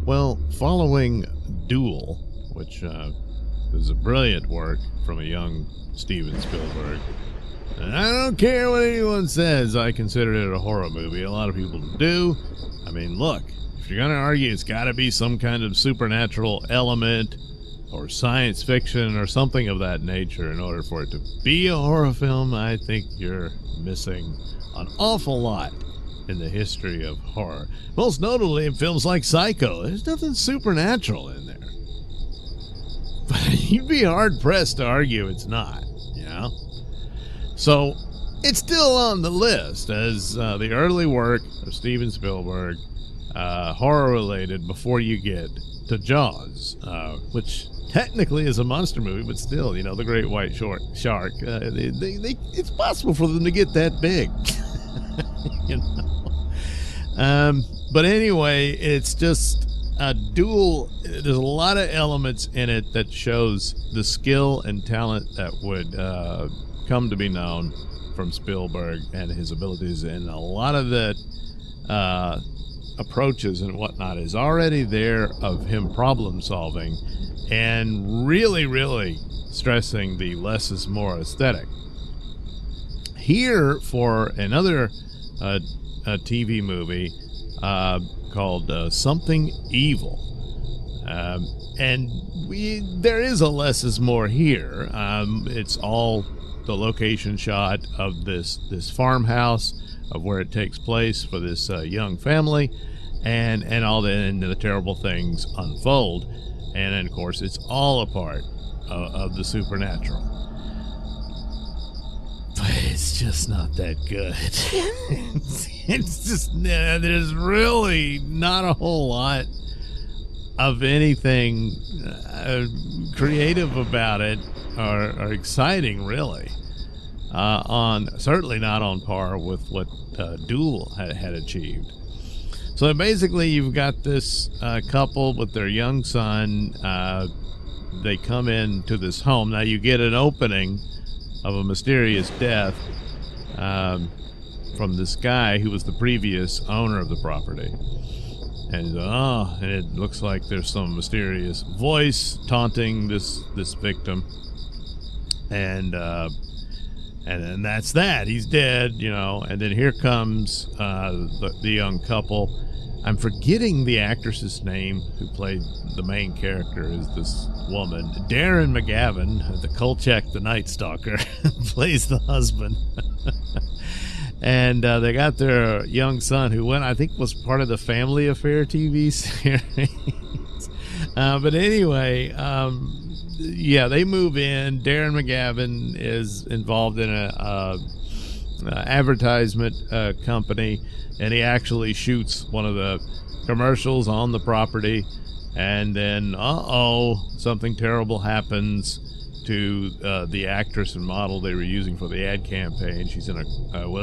Well, following Duel, which is a brilliant work from a young Steven Spielberg, and I don't care what anyone says, I consider it a horror movie. A lot of people do. I mean, look, if you're going to argue it's got to be some kind of supernatural element or science fiction or something of that nature in order for it to be a horror film, I think you're missing an awful lot in the history of horror. Most notably in films like Psycho. There's nothing supernatural in there. But you'd be hard-pressed to argue it's not, you know? So, it's still on the list as the early work of Steven Spielberg, horror-related, before you get to Jaws, which technically is a monster movie, but still, you know, the great white shark. It's possible for them to get that big, you know. But anyway, it's just a Duel. There's a lot of elements in it that shows the skill and talent that would come to be known from Spielberg and his abilities, and a lot of the approaches and whatnot is already there of him problem solving and really stressing the less is more aesthetic. Here, for another TV movie called Something Evil, and there is a less is more here. It's all the location shot of this farmhouse of where it takes place for this young family, and all the terrible things unfold, and then, of course, it's all a part of the supernatural. But it's just not that good. It's just, there's really not a whole lot of anything creative about it or exciting, really. Certainly not on par with what Duel had achieved. So basically, you've got this couple with their young son. They come into this home. Now you get an opening of a mysterious death from this guy who was the previous owner of the property. And it looks like there's some mysterious voice taunting this victim. And then that's that. He's dead, you know. And then here comes the young couple. I'm forgetting the actress's name who played the main character is this woman. Darren McGavin, the Kolchak the Night Stalker, plays the husband. And they got their young son who I think was part of the Family Affair TV series. But anyway, they move in. Darren McGavin is involved in a advertisement company, and he actually shoots one of the commercials on the property, and then something terrible happens to the actress and model they were using for the ad campaign. She's in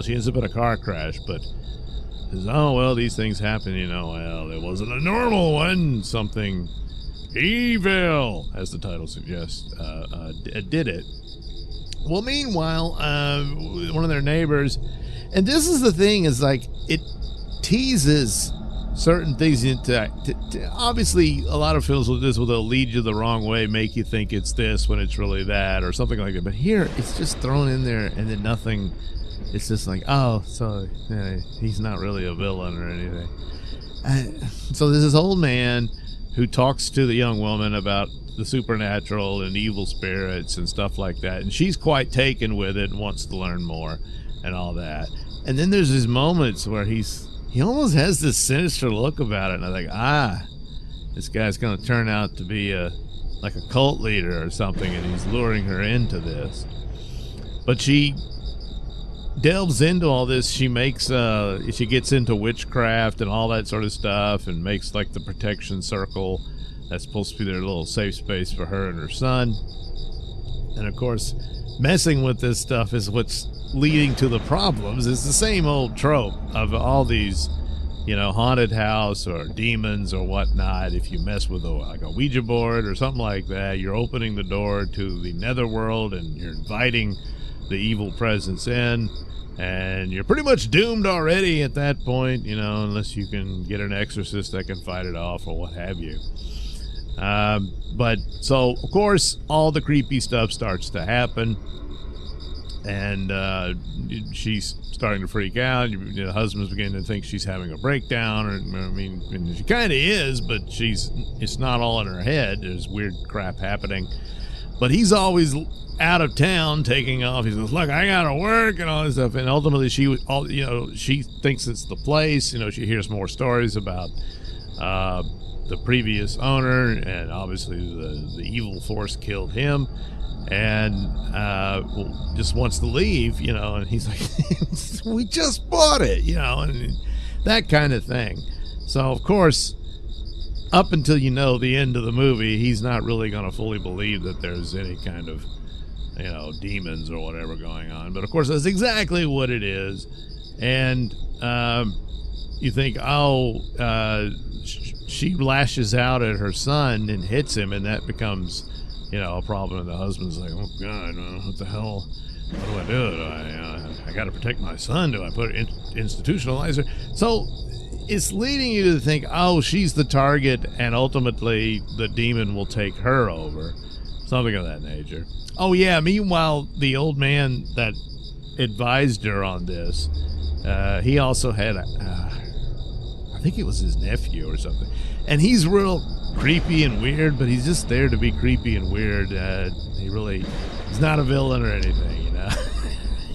she ends up in a car crash, but says, these things happen, you know. Well, it wasn't a normal one. Something evil, as the title suggests, did it. Well, meanwhile, one of their neighbors, and this is the thing, is like it teases certain things into. Obviously, a lot of films will they'll lead you the wrong way, make you think it's this when it's really that, or something like that. But here, it's just thrown in there, and then nothing. It's just like, he's not really a villain or anything. So there's this old man who talks to the young woman about the supernatural and evil spirits and stuff like that, and she's quite taken with it and wants to learn more and all that. And then there's these moments where he almost has this sinister look about it, and I think, this guy's going to turn out to be like a cult leader or something, and he's luring her into this. But she delves into all this. She gets into witchcraft and all that sort of stuff, and makes like the protection circle that's supposed to be their little safe space for her and her son. And of course, messing with this stuff is what's leading to the problems. It's the same old trope of all these, you know, haunted house or demons or whatnot. If you mess with a Ouija board or something like that, you're opening the door to the netherworld and you're inviting the evil presence in. and you're pretty much doomed already at that point, you know, unless you can get an exorcist that can fight it off or what have you. But so, of course, all the creepy stuff starts to happen, and she's starting to freak out. The husband's beginning to think she's having a breakdown, or I mean, she kind of is, but it's not all in her head. There's weird crap happening, but he's always out of town, taking off. He says, "Look, I gotta work," and all this stuff. And ultimately, she thinks it's the place. You know, she hears more stories about the previous owner, and obviously the evil force killed him, and just wants to leave, you know. And he's like, "We just bought it," you know, and that kind of thing. So of course, up until the end of the movie, he's not really going to fully believe that there's any kind of, you know, demons or whatever going on. But of course, that's exactly what it is. And you think, she lashes out at her son and hits him, and that becomes, you know, a problem. And the husband's like, "Oh God, what the hell? What do I do? I got to protect my son. Do I institutionalize her?" So it's leading you to think, oh, she's the target, and ultimately the demon will take her over, something of that nature. Oh yeah. Meanwhile, the old man that advised her on this, he also had I think it was his nephew or something, and he's real creepy and weird, but he's just there to be creepy and weird. He's not a villain or anything, you know.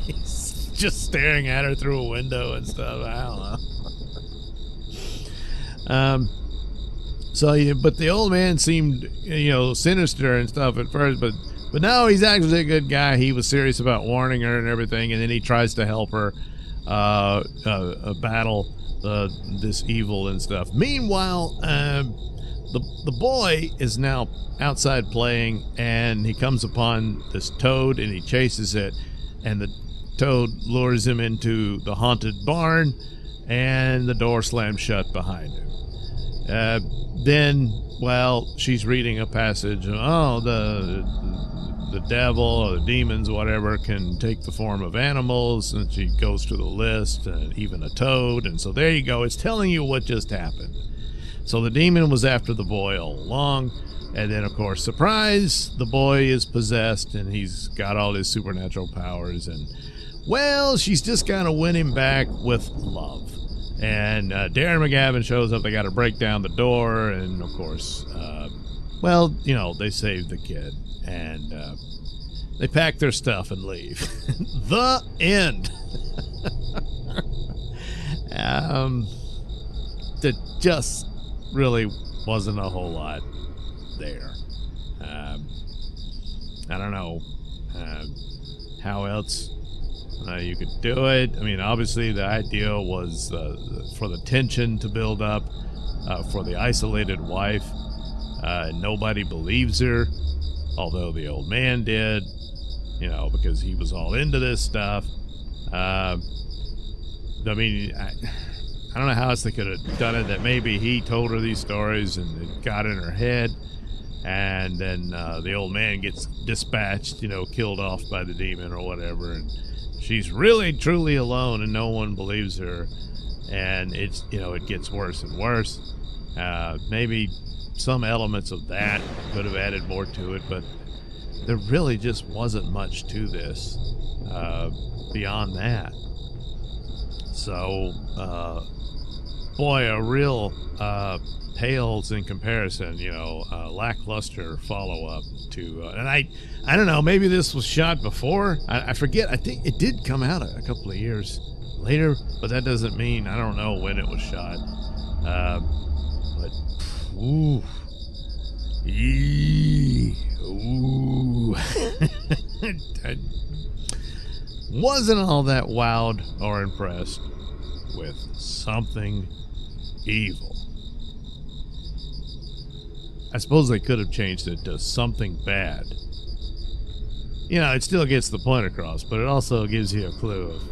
He's just staring at her through a window and stuff. I don't know. But the old man seemed, you know, sinister and stuff at first, but no, he's actually a good guy. He was serious about warning her and everything, and then he tries to help her battle this evil and stuff. Meanwhile, the boy is now outside playing, and he comes upon this toad, and he chases it, and the toad lures him into the haunted barn, and the door slams shut behind him. Then, well, she's reading a passage. Oh, the devil or the demons, whatever, can take the form of animals, and she goes through the list, and even a toad. And so there you go. It's telling you what just happened. So the demon was after the boy all along, and then, of course, surprise, the boy is possessed, and he's got all his supernatural powers. And, well, she's just got to win him back with love. And Darren McGavin shows up. They got to break down the door, and of course, well, you know, they save the kid, and they pack their stuff and leave. The end. There just really wasn't a whole lot there. I don't know how else you could do it. I mean, obviously the idea was for the tension to build up, for the isolated wife. Nobody believes her, although the old man did, you know, because he was all into this stuff. I mean, I don't know how else they could have done it, that maybe he told her these stories and it got in her head, and then the old man gets dispatched, you know, killed off by the demon or whatever, and she's really truly alone and no one believes her, and it's, you know, it gets worse and worse. Maybe some elements of that could have added more to it, but there really just wasn't much to this beyond that. So boy, a real pales in comparison, you know, lackluster follow-up to and I don't know, maybe this was shot before, I forget. I think it did come out a couple of years later, but that doesn't mean, I don't know when it was shot. But ooh, I wasn't all that wowed or impressed with Something Evil. I suppose they could have changed it to Something Bad. You know, it still gets the point across, but it also gives you a clue of